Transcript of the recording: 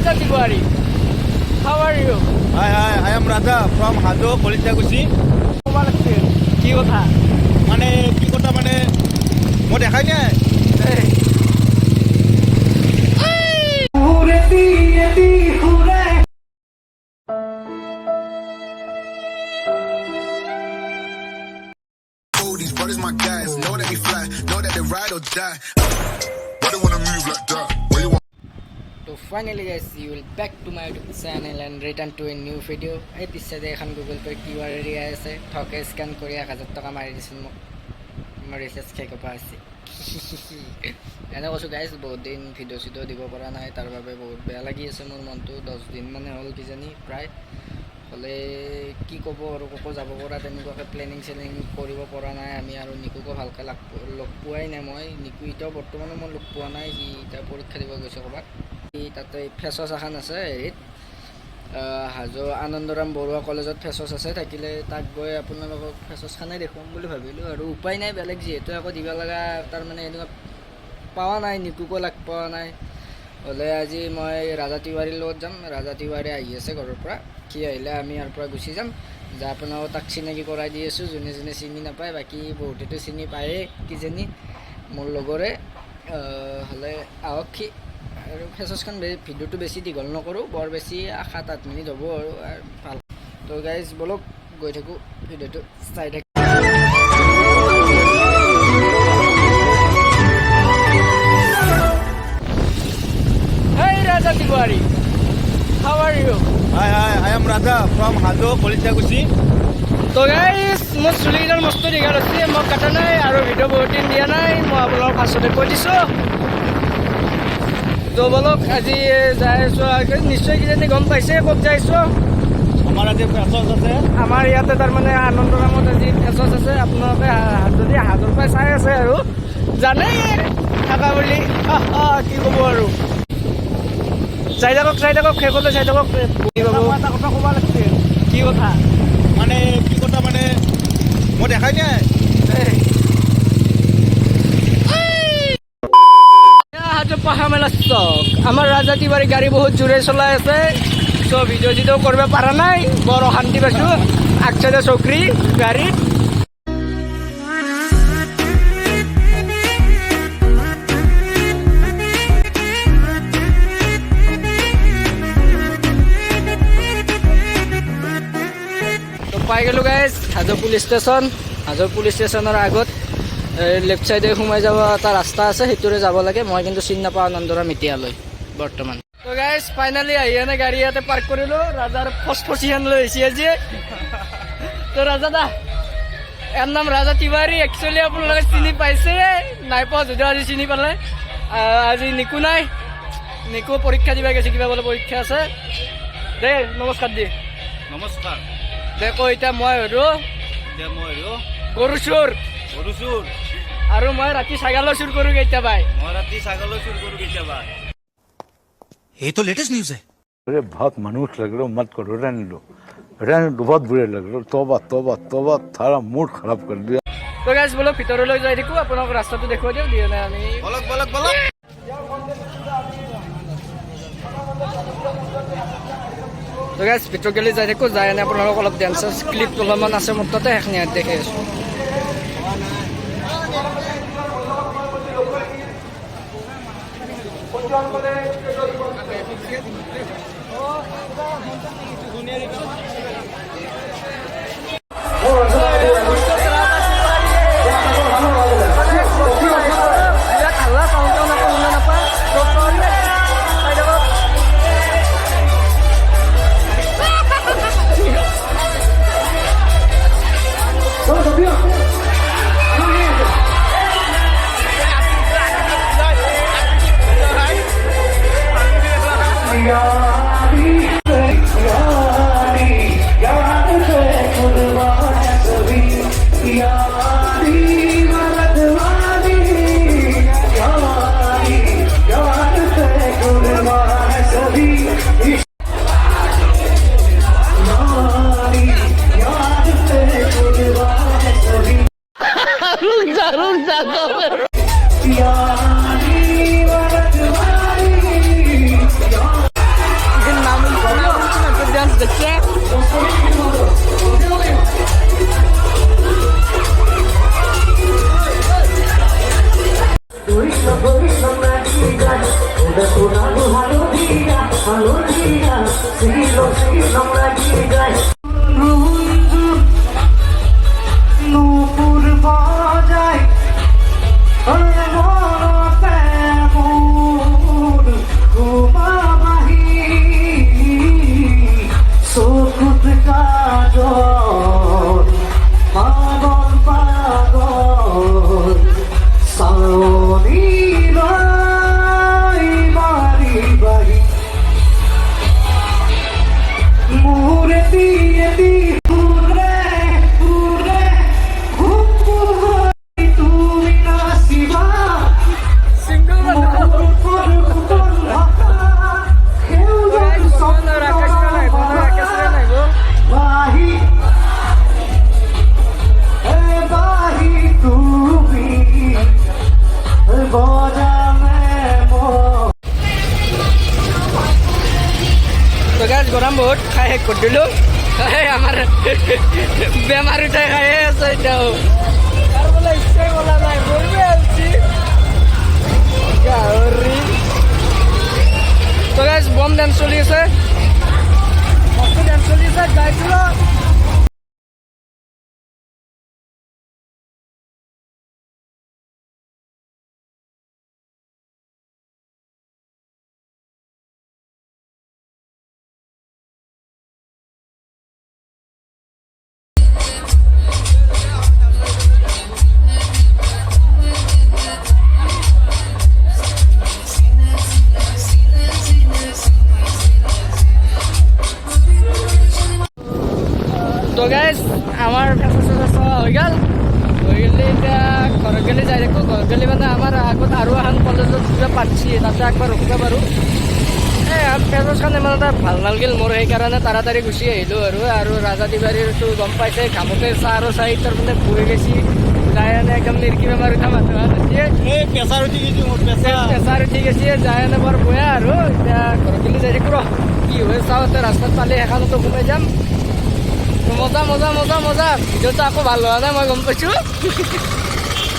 Raja Tiwari. How are you? I am Raja from Hajo, Politaguchi. What is it? কি কথা মানে কি কথা মানে মই দেখাই নাই These brothers my guys, know that we fly, know that they ride or die. Why they wanna move like that? Where you want? So finally guys, you will back to my YouTube channel and return to a new video. এই পিছে এখন Google Pay QR area আছে, ঠকে scan কৰি 1000 টকা মাৰি দিছিল মোক। মই ৰিচাৰ্জ শেষ কৰা আছে। এনে কৈছোঁ গাইজ, বহুত দিন ভিডিঅ' চিডিঅ' দিব পৰা নাই, তাৰ বাবে বহুত বেয়া লাগি আছে মোৰ মনটো। 10 দিন মানে হ'ল কিজানি প্ৰায়। হ'লে কি ক'ব আৰু, ক'ব যাব পৰা তেনেকুৱাকৈ প্লেনিং চেনিং কৰিব পৰা নাই আমি, আৰু নিকুকো ভালকৈ লগ পোৱাই নাই মই। নিকু এতিয়াও বৰ্তমানে মই লগ পোৱা নাই, সি এতিয়া পৰীক্ষা দিব গৈছে ক'ৰবাত। তাতে ফেচৱাছ এখন আছে হেৰিত, হাজো আনন্দৰাম বৰুৱা কলেজত ফেচৱাছ আছে, থাকিলে তাক গৈ আপোনালোকক ফেচৱাছখনেই দেখুৱাম বুলি ভাবিলোঁ। আৰু উপায় নাই বেলেগ, যিহেতু আকৌ দিব লগা তাৰমানে এনেকুৱা পোৱা নাই, নিকুকো লগ পোৱা নাই। হ'লে আজি মই ৰাজা তিৱাৰীৰ লগত যাম। ৰাজা তিৱাৰী আহি আছে ঘৰৰ পৰা, সি আহিলে আমি ইয়াৰ পৰা গুচি যাম। আপোনালোকক তাক চিনাকি কৰাই দি আছোঁ, যোনে যোনে চিনি নাপায়, বাকী বহুতেতো চিনি পায়েই কিজানি মোৰ লগৰে। হ'লে আহক সি। আৰু ফেচৱাছখন ভিডিঅ'টো বেছি দীঘল নকৰোঁ, বৰ বেছি 7-8 মিনিট হ'ব আৰু ভাল। তো গাইজ বলক গৈ থাকোঁ, ভিডিঅ'টো চাই থাকোঁ। Hey Raja Tiwari, how are you? I am Raja from Hajo, Politaguchi. তো গাইজ মোৰ চুলিকেইডাল মস্ত দীঘল আছে, মই কাটা নাই আৰু ভিডিঅ' বহুত দিন দিয়া নাই, মই আপোনালোকক ফাৰ্ষ্টতে কৈ দিছোঁ। তো বলক আজি যাই আছোঁ, নিশ্চয় কিজানি গম পাইছে ক'ত যাইছোঁ। আমাৰ আজি ফেচৱাছ আছে, আমাৰ ইয়াতে তাৰমানে আনন্দৰামত আজি ফেচৱাছ আছে। আপোনালোকে যদি হাজোৰ পৰাই চাই আছে আৰু জানেই থাকা বুলি, কি ক'ব আৰু। চাই থাকক শেষলৈ চাই থাকক। এটা কথা ক'ব লাগিছিল। কি কথা মানে কি কথা মানে মই দেখাই নাই পাহা মেলা চক। আমাৰ ৰাজা তিৱাৰী গাড়ী বহুত জোৰে চলাই আছে, চ' ভিডিঅ' চিডিঅ' কৰিব পৰা নাই, বৰ অশান্তি পাইছোঁ। আগচাইডে চকৰি গাড়ীত পাই গ'লোঁ guys Hajo police station. Hajo police ষ্টেচনৰ আগত লেফ্ট চাইডে সোমাই যাব এটা ৰাস্তা আছে, সেইটোৰে যাব লাগে। মই কিন্তু চিনি নাপাওঁ আনন্দৰাম এতিয়ালৈ বৰ্তমান। তো গাইজ ফাইনেলি আহি এনে গাড়ী ইয়াতে পাৰ্ক কৰিলোঁ। ৰাজাৰ ফচফচিয়ান লৈ আহিছে আজি। তো ৰাজা দা, ইয়াৰ নাম ৰাজা তিৱাৰী। একচুৱেলি আপোনালোকে চিনি পাইছে নাই পোৱা, যদিও আজি চিনি পালে। আজি নিকু নাই, নিকু পৰীক্ষা দিবা গৈছে, কিবা বোলে পৰীক্ষা আছে। দে নমস্কাৰ দি নমস্কাৰ। দেখো এতিয়া মই গৰু চোৰ, আৰু মই ৰাতি ছাগালো চুৰ কৰোঁ কেতিয়াবাই। ये तो लेटेस्ट न्यूज है। अरे बहुत मनुष्य लग रहे हो, मत करो, रहने दो, बहुत बुरे लग रहे हो। तौबा तौबा तौबा, थारा मूड खराब कर दिया। তো গাইজ বলক ভিতৰলৈ যাই থাকোঁ, আপোনালোক ৰাস্তাটো দেখুৱাই দিওঁ দিয়ে নাই আমি। বলক তো গাইজ ভিতৰত গেলি যাই থাকোঁ, যাই এনে আপোনালোক অলপ ডেন্স ক্লিপ অলপমান আছে মোৰ তাতে, সেইখিনি দেখি আছোঁ। নূপুৰ বাজায় চকুত কাজল পাগল পাগল চাৱনি বাৰী বাৰী মূৰে দিয়ে দি ফুৰে ফুৰে তুমি নাচিবা তো গাছ গৰম বহুত খাই শেষ কৰি দিলোঁ আমাৰ বেমাৰ উঠাই খাই আছে এতিয়াও তাৰ বোলে ইচ্ছাই বলা নাই মৰিবে আছি গাহৰি তো গাছ বম ডেন্স চলি আছে ডেন্স চলি আছে গাইছিলোঁ তো গাইজ আমাৰ ফেচা চেচা হৈ গ'ল এতিয়া ঘৰত গ'লে যাই থাকোঁ ঘৰত গ'লে মানে আমাৰ আগত আৰু এখন কলেজত কিবা পাতিছে তাতে একবাৰ ৰখিব পাৰোঁ এই ফেচাছখন ইমান এটা ভাল নালাগিল মোৰ সেইকাৰণে তাড়াতাড়ি গুচি আহিলোঁ আৰু ৰাজা তিৱাৰীৰটো গম পাইছে ঘামতে চাহ আৰু চাহ তাৰমানে বহি গৈছে যাই এনে একদম নিৰ্কি বেমাৰ উঠা মানুহ আছে এই প্ৰেছাৰ উঠি গৈছে মোৰ প্ৰেছাৰ উঠি গৈছে যাই এনে বৰ বয়া আৰু এতিয়া ঘৰত গ'লে যাই থাকোঁ ৰ কি হয় চাওঁ এতিয়া ৰাস্তাত পালে সেইখনতো সোমাই যাম মজা মজা মজা মজা ভিডিঅ'টো আকৌ ভাল হোৱা নাই মই গম পাইছোঁ